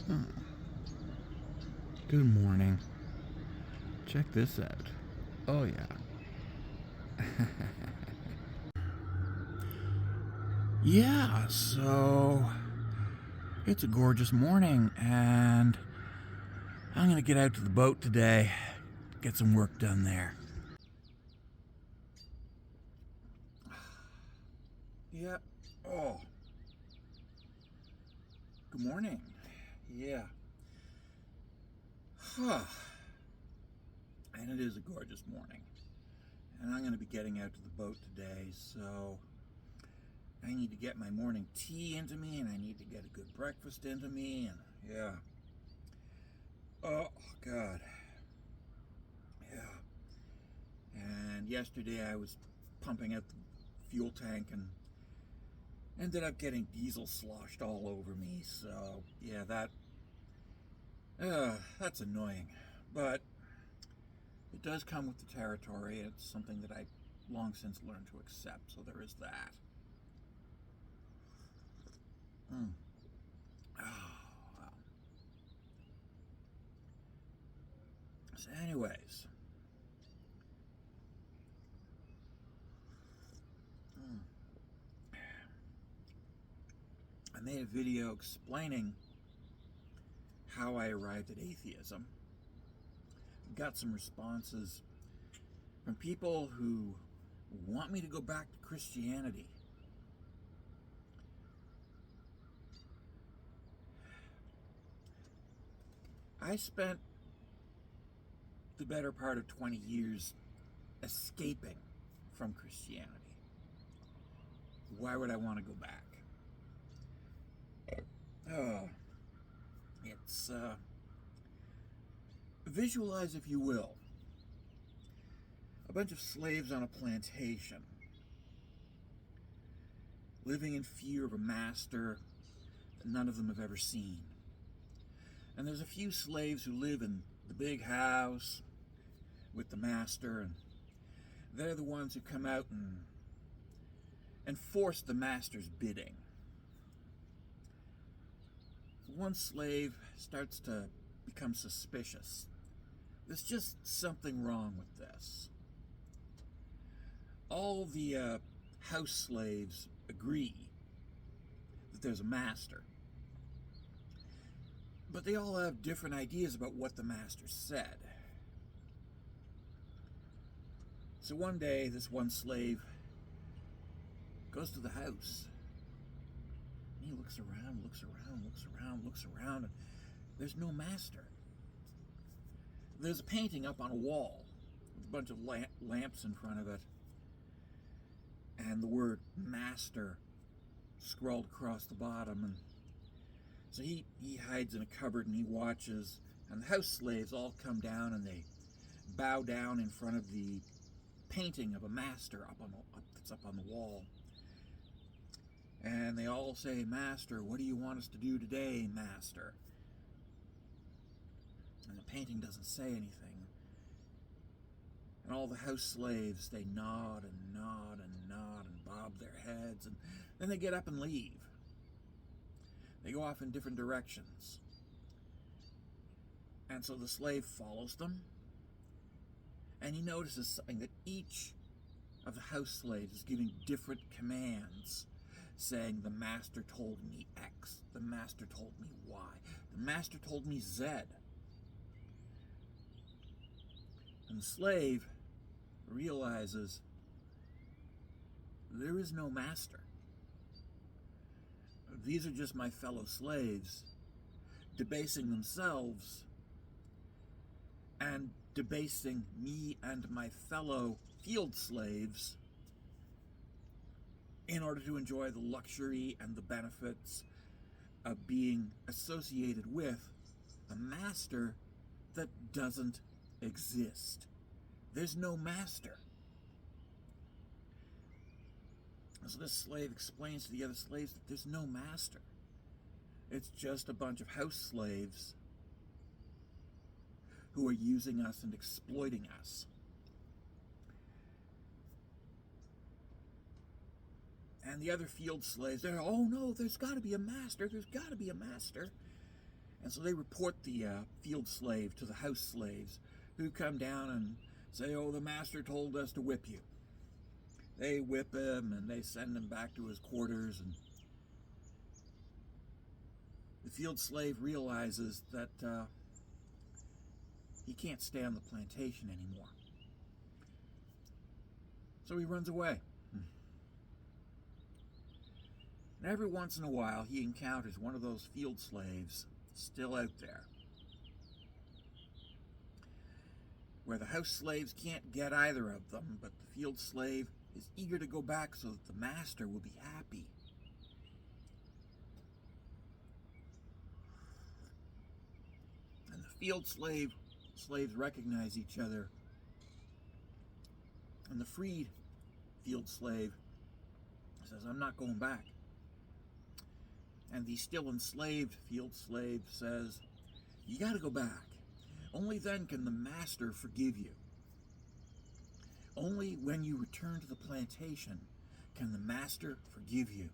Hmm. Good morning. Check this out. Oh, yeah. Yeah, so it's a gorgeous morning, and I'm gonna get out to the boat today, get some work done there. Yeah. Oh, good morning. Yeah. Huh. And it is a gorgeous morning. And I'm going to be getting out to the boat today, so I need to get my morning tea into me, and I need to get a good breakfast into me, and yeah. Oh, God. Yeah. And yesterday I was pumping out the fuel tank and ended up getting diesel sloshed all over me, so yeah, that's annoying. But it does come with the territory. It's something that I long since learned to accept, so there is that. Mm. Oh, wow. So anyways, mm, I made a video explaining how I arrived at atheism. Got some responses from people who want me to go back to Christianity. I spent the better part of 20 years escaping from Christianity. Why would I want to go back? Oh, it's, visualize, if you will, a bunch of slaves on a plantation, living in fear of a master that none of them have ever seen. And there's a few slaves who live in the big house with the master, and they're the ones who come out and enforce the master's bidding. One slave starts to become suspicious. There's just something wrong with this. All the house slaves agree that there's a master, but they all have different ideas about what the master said. So one day, this one slave goes to the house. And he looks around, looks around, and there's no master. There's a painting up on a wall with a bunch of lamps in front of it, and the word master scrawled across the bottom. And so he hides in a cupboard and he watches, and the house slaves all come down and they bow down in front of the painting of a master that's up on the wall. And they all say, "Master, what do you want us to do today, Master?" And the painting doesn't say anything. And all the house slaves, they nod and nod and nod and bob their heads, and then they get up and leave. They go off in different directions. And so the slave follows them, and he notices something, that each of the house slaves is giving different commands, saying, "The master told me X, the master told me Y, the master told me Z." And the slave realizes there is no master. These are just my fellow slaves debasing themselves and debasing me and my fellow field slaves in order to enjoy the luxury and the benefits of being associated with a master that doesn't exist. There's no master. So this slave explains to the other slaves that there's no master. It's just a bunch of house slaves who are using us and exploiting us. And the other field slaves, they're, "Oh no, there's got to be a master, there's got to be a master." And so they report the field slave to the house slaves, who come down and say, oh, the master told us to whip you. They whip him and they send him back to his quarters, and the field slave realizes that he can't stay on the plantation anymore. So he runs away. And every once in a while he encounters one of those field slaves still out there, where the house slaves can't get either of them, but the field slave is eager to go back so that the master will be happy. And the field slaves recognize each other, and the freed field slave says, I'm not going back. And the still enslaved field slave says, you got to go back. Only then can the master forgive you. Only when you return to the plantation can the master forgive you.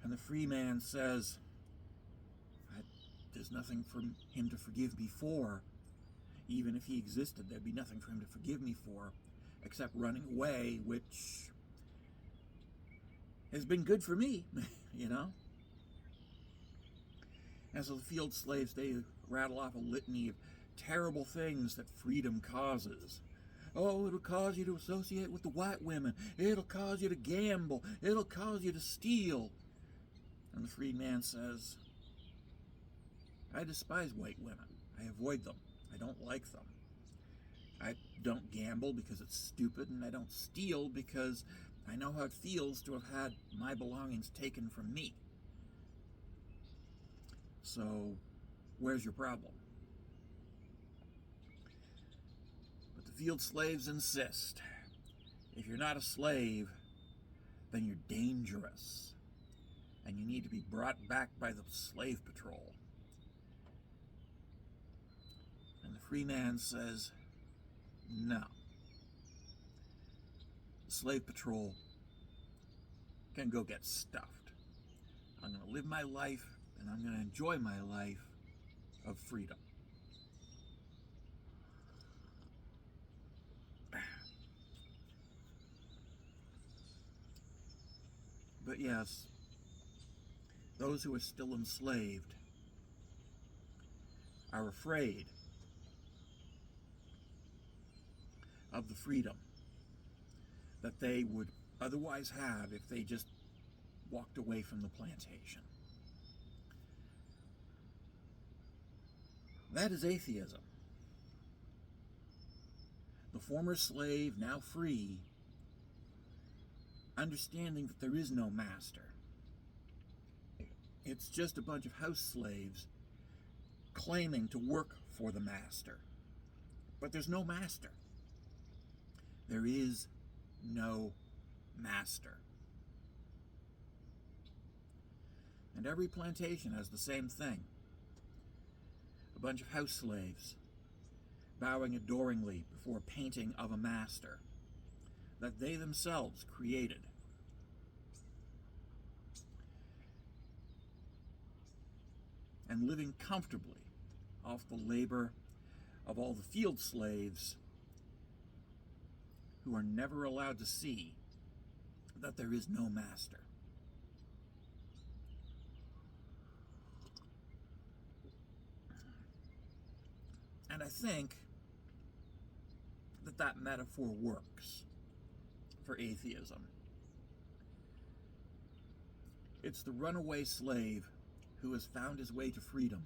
And the free man says, there's nothing for him to forgive me for. Even if he existed, there'd be nothing for him to forgive me for, except running away, which has been good for me, you know? And so the field slaves, they rattle off a litany of terrible things that freedom causes. Oh, it'll cause you to associate with the white women. It'll cause you to gamble. It'll cause you to steal. And the freed man says, I despise white women. I avoid them. I don't like them. I don't gamble because it's stupid, and I don't steal because I know how it feels to have had my belongings taken from me. So, where's your problem? But the field slaves insist. If you're not a slave, then you're dangerous, and you need to be brought back by the slave patrol. And the free man says, no. The slave patrol can go get stuffed. I'm going to live my life, and I'm going to enjoy my life of freedom. But yes, those who are still enslaved are afraid of the freedom that they would otherwise have if they just walked away from the plantation. That is atheism. The former slave, now free, understanding that there is no master. It's just a bunch of house slaves claiming to work for the master. But there's no master. There is no master. And every plantation has the same thing. A bunch of house slaves bowing adoringly before a painting of a master that they themselves created. And living comfortably off the labor of all the field slaves who are never allowed to see that there is no master. And I think that that metaphor works for atheism. It's the runaway slave who has found his way to freedom,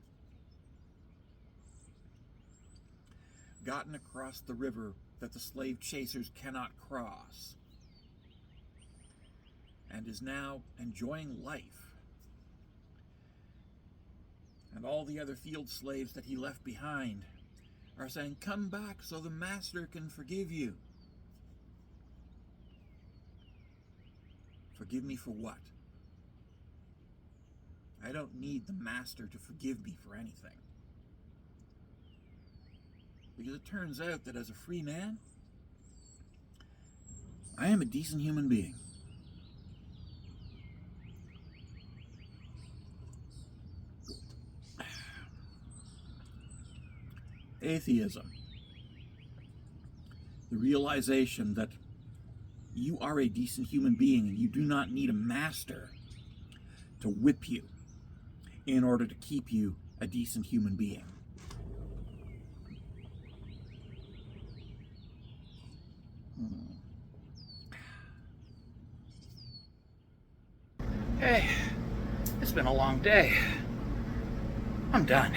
gotten across the river that the slave chasers cannot cross, and is now enjoying life. And all the other field slaves that he left behind are saying, come back so the master can forgive you. Forgive me for what? I don't need the master to forgive me for anything. Because it turns out that as a free man, I am a decent human being. atheism. The realization that you are a decent human being and you do not need a master to whip you in order to keep you a decent human being. Hey, it's been a long day. I'm done.